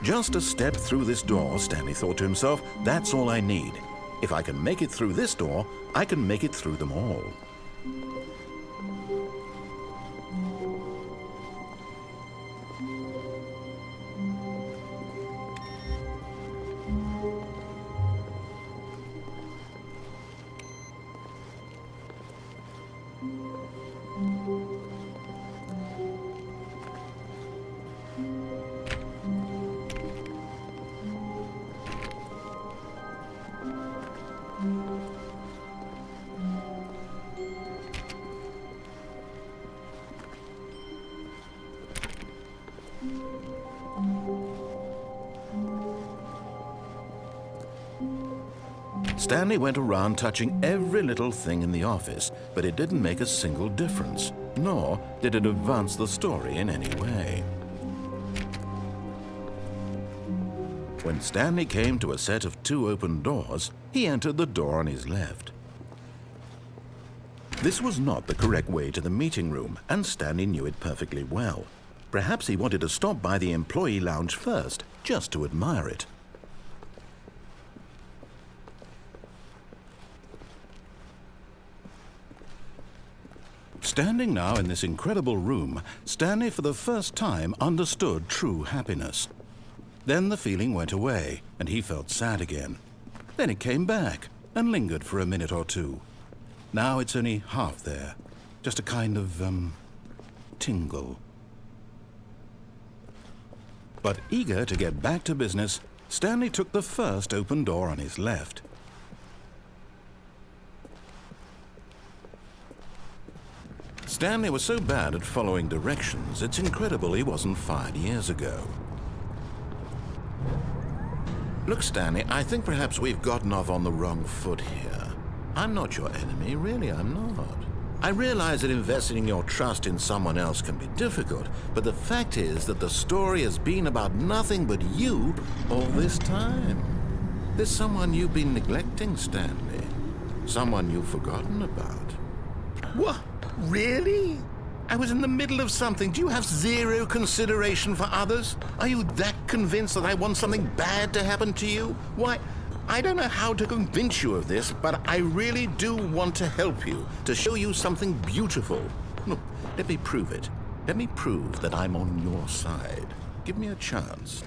Just a step through this door, Stanley thought to himself, that's all I need. If I can make it through this door, I can make it through them all. Stanley went around touching every little thing in the office, but it didn't make a single difference, nor did it advance the story in any way. When Stanley came to a set of 2 open doors, he entered the door on his left. This was not the correct way to the meeting room, and Stanley knew it perfectly well. Perhaps he wanted to stop by the employee lounge first, just to admire it. Standing now in this incredible room, Stanley for the first time understood true happiness. Then the feeling went away, and he felt sad again. Then it came back, and lingered for a minute or two. Now it's only half there, just a kind of, tingle. But eager to get back to business, Stanley took the first open door on his left. Stanley was so bad at following directions, it's incredible he wasn't fired years ago. Look, Stanley, I think perhaps we've gotten off on the wrong foot here. I'm not your enemy, really, I'm not. I realize that investing your trust in someone else can be difficult, but the fact is that the story has been about nothing but you all this time. There's someone you've been neglecting, Stanley. Someone you've forgotten about. What? Really? I was in the middle of something. Do you have zero consideration for others? Are you that convinced that I want something bad to happen to you? Why, I don't know how to convince you of this, but I really do want to help you, to show you something beautiful. Look, let me prove it. Let me prove that I'm on your side. Give me a chance.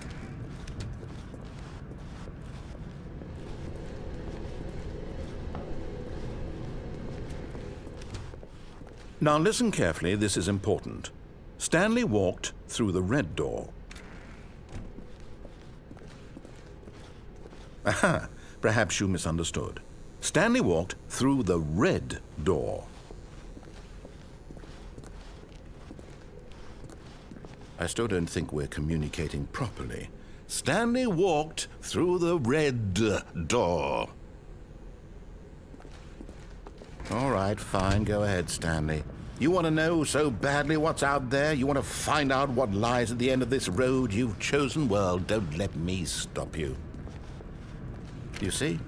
Now listen carefully, this is important. Stanley walked through the red door. Aha, perhaps you misunderstood. Stanley walked through the red door. I still don't think we're communicating properly. Stanley walked through the red door. All right, fine, go ahead, Stanley. You want to know so badly what's out there? You want to find out what lies at the end of this road you've chosen? Well, don't let me stop you. You see,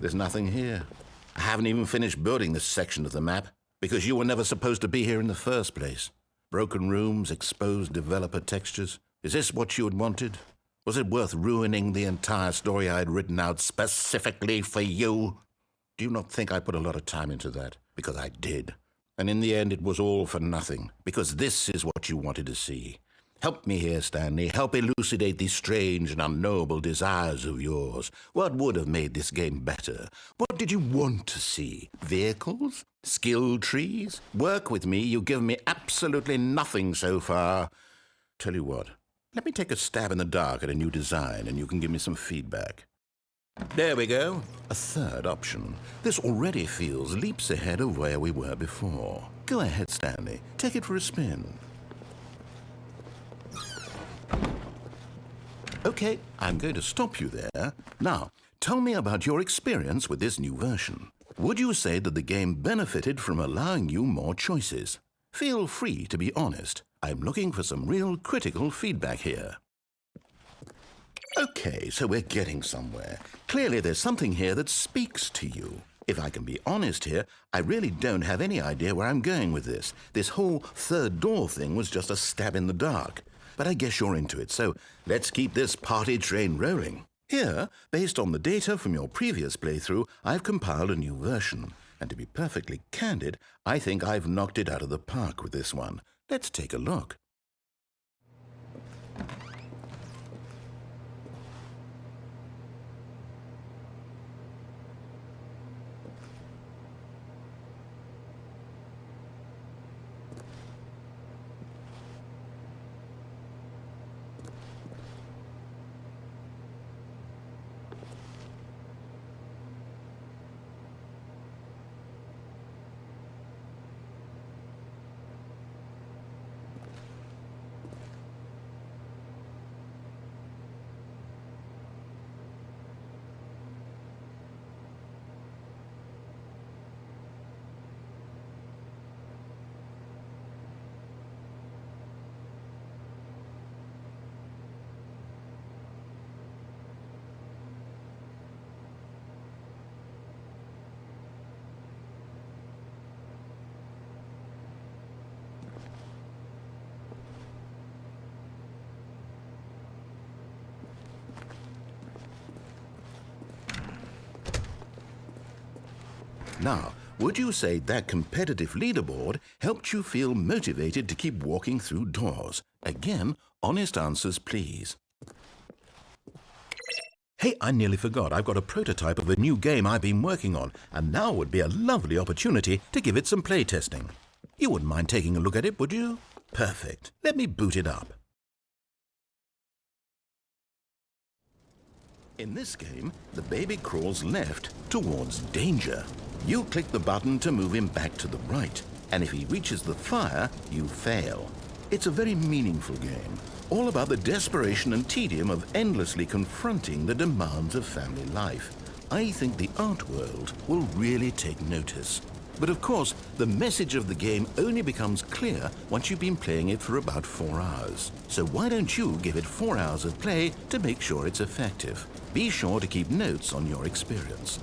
there's nothing here. I haven't even finished building this section of the map, because you were never supposed to be here in the first place. Broken rooms, exposed developer textures. Is this what you had wanted? Was it worth ruining the entire story I had written out specifically for you? Do you not think I put a lot of time into that? Because I did. And in the end, it was all for nothing. Because this is what you wanted to see. Help me here, Stanley. Help elucidate these strange and unknowable desires of yours. What would have made this game better? What did you want to see? Vehicles? Skill trees? Work with me. You've given me absolutely nothing so far. Tell you what. Let me take a stab in the dark at a new design, and you can give me some feedback. There we go. A third option. This already feels leaps ahead of where we were before. Go ahead, Stanley. Take it for a spin. Okay, I'm going to stop you there. Now, tell me about your experience with this new version. Would you say that the game benefited from allowing you more choices? Feel free to be honest. I'm looking for some real critical feedback here. Okay, so we're getting somewhere. Clearly there's something here that speaks to you. If I can be honest here, I really don't have any idea where I'm going with this. This whole third door thing was just a stab in the dark. but I guess you're into it, so let's keep this party train rolling. Here, based on the data from your previous playthrough, I've compiled a new version. And to be perfectly candid, I think I've knocked it out of the park with this one. Let's take a look. Now, would you say that competitive leaderboard helped you feel motivated to keep walking through doors? Again, honest answers, please. Hey, I nearly forgot. I've got a prototype of a new game I've been working on, and now would be a lovely opportunity to give it some playtesting. You wouldn't mind taking a look at it, would you? Perfect. Let me boot it up. In this game, the baby crawls left towards danger. You click the button to move him back to the right, and if he reaches the fire, you fail. It's a very meaningful game, all about the desperation and tedium of endlessly confronting the demands of family life. I think the art world will really take notice. But of course, the message of the game only becomes clear once you've been playing it for about 4 hours. So why don't you give it 4 hours of play to make sure it's effective? Be sure to keep notes on your experience.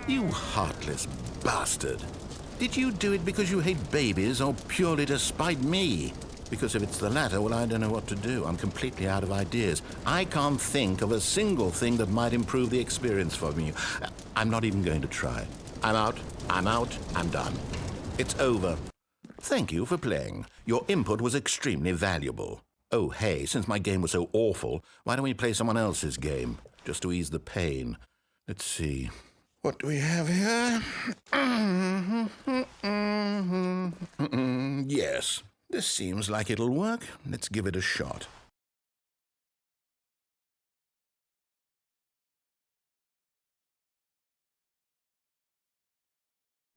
You heartless bastard. Did you do it because you hate babies or purely to spite me? Because if it's the latter, well, I don't know what to do. I'm completely out of ideas. I can't think of a single thing that might improve the experience for me. I'm not even going to try. I'm out, I'm done. It's over. Thank you for playing. Your input was extremely valuable. Oh, hey, since my game was so awful, why don't we play someone else's game? Just to ease the pain. Let's see. What do we have here? Yes, this seems like it'll work. Let's give it a shot.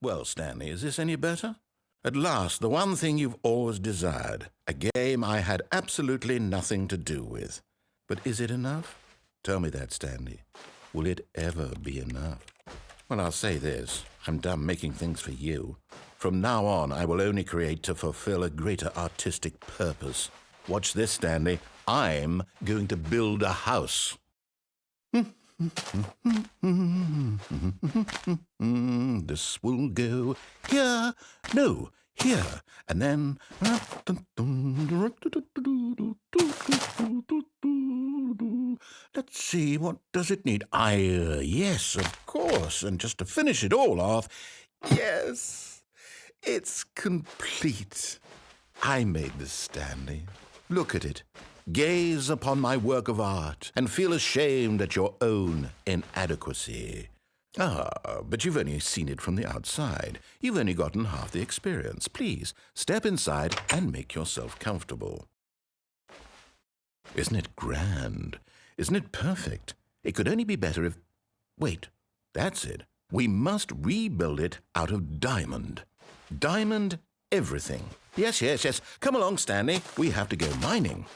Well, Stanley, is this any better? At last, the one thing you've always desired. A game I had absolutely nothing to do with. But is it enough? Tell me that, Stanley. Will it ever be enough? Well, I'll say this. I'm done making things for you. From now on, I will only create to fulfill a greater artistic purpose. Watch this, Stanley. I'm going to build a house. This will go here. No, here. And then... Let's see, what does it need? Yes, of course. And just to finish it all off, yes, it's complete. I made this, Stanley. Look at it. Gaze upon my work of art and feel ashamed at your own inadequacy. Ah, but you've only seen it from the outside. You've only gotten half the experience. Please, step inside and make yourself comfortable. Isn't it grand? Isn't it perfect? It could only be better if... Wait, that's it. We must rebuild it out of diamond. Diamond everything. Yes. Come along, Stanley. We have to go mining.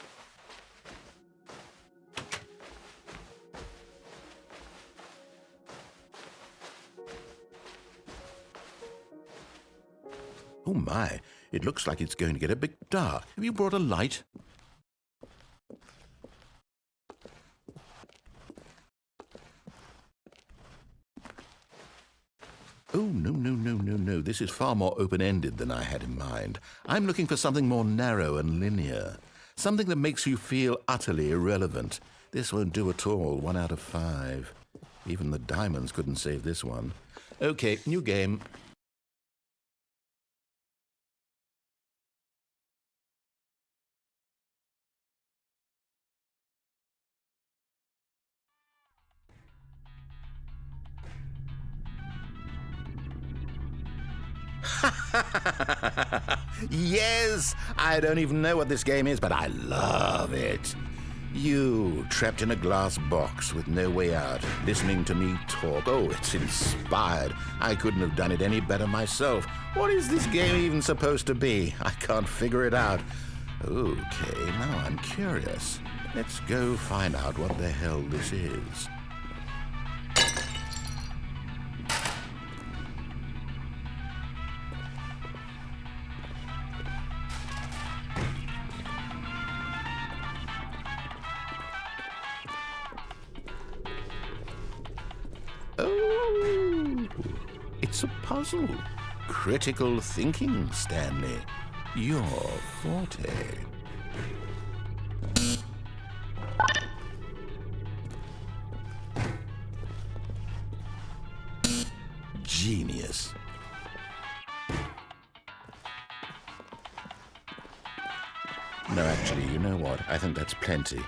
Oh my, it looks like it's going to get a bit dark. Have you brought a light? Oh, no. This is far more open-ended than I had in mind. I'm looking for something more narrow and linear. Something that makes you feel utterly irrelevant. This won't do at all. 1 out of 5. Even the diamonds couldn't save this one. Okay, new game. Yes! I don't even know what this game is, but I love it. You, trapped in a glass box with no way out, listening to me talk. Oh, it's inspired. I couldn't have done it any better myself. What is this game even supposed to be? I can't figure it out. Okay, now I'm curious. Let's go find out what the hell this is. Oh, it's a puzzle. Critical thinking, Stanley. Your forte. Genius. No, actually, you know what? I think that's plenty.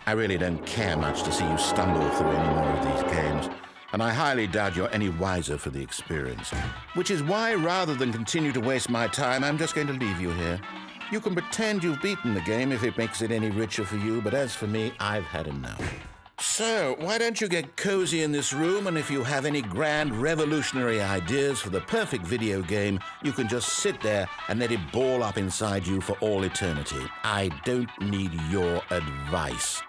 I really don't care much to see you stumble through any more of these games, and I highly doubt you're any wiser for the experience. Which is why, rather than continue to waste my time, I'm just going to leave you here. You can pretend you've beaten the game if it makes it any richer for you, but as for me, I've had enough. So, why don't you get cozy in this room, and if you have any grand revolutionary ideas for the perfect video game, you can just sit there and let it ball up inside you for all eternity. I don't need your advice.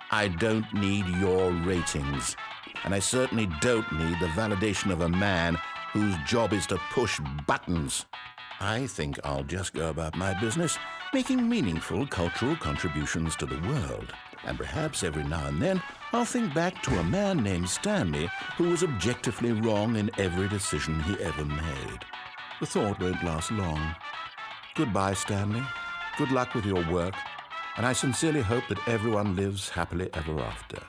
I don't need your ratings. And I certainly don't need the validation of a man whose job is to push buttons. I think I'll just go about my business, making meaningful cultural contributions to the world. And perhaps every now and then, I'll think back to a man named Stanley who was objectively wrong in every decision he ever made. The thought won't last long. Goodbye, Stanley. Good luck with your work, and I sincerely hope that everyone lives happily ever after.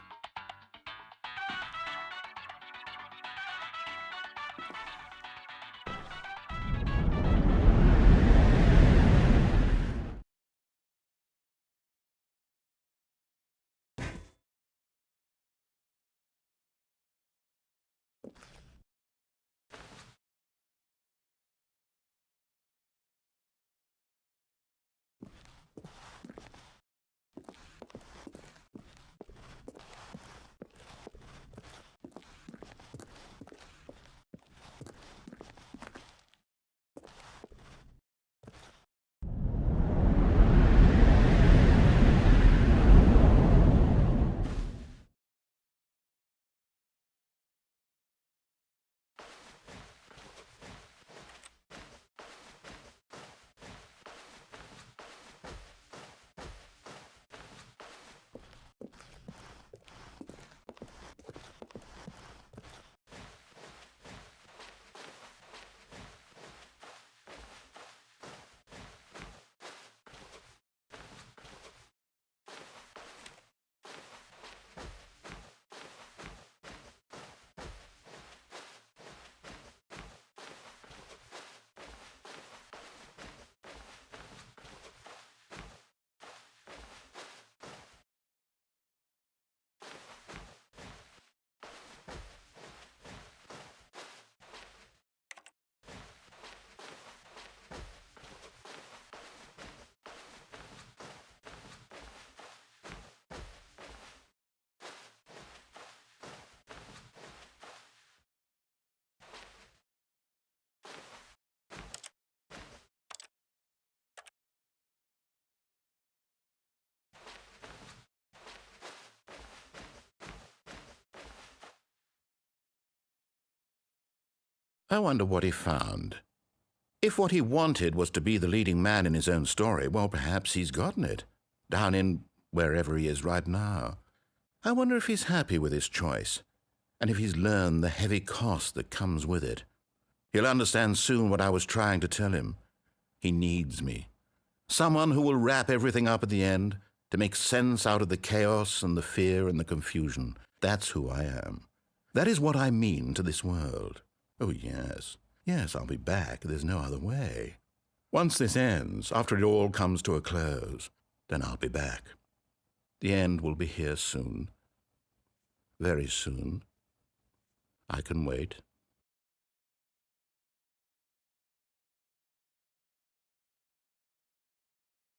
I wonder what he found. If what he wanted was to be the leading man in his own story, well, perhaps he's gotten it, down in wherever he is right now. I wonder if he's happy with his choice, and if he's learned the heavy cost that comes with it. He'll understand soon what I was trying to tell him. He needs me. Someone who will wrap everything up at the end, to make sense out of the chaos and the fear and the confusion. That's who I am. That is what I mean to this world. Oh, yes. Yes, I'll be back. There's no other way. Once this ends, after it all comes to a close, then I'll be back. The end will be here soon. Very soon. I can wait.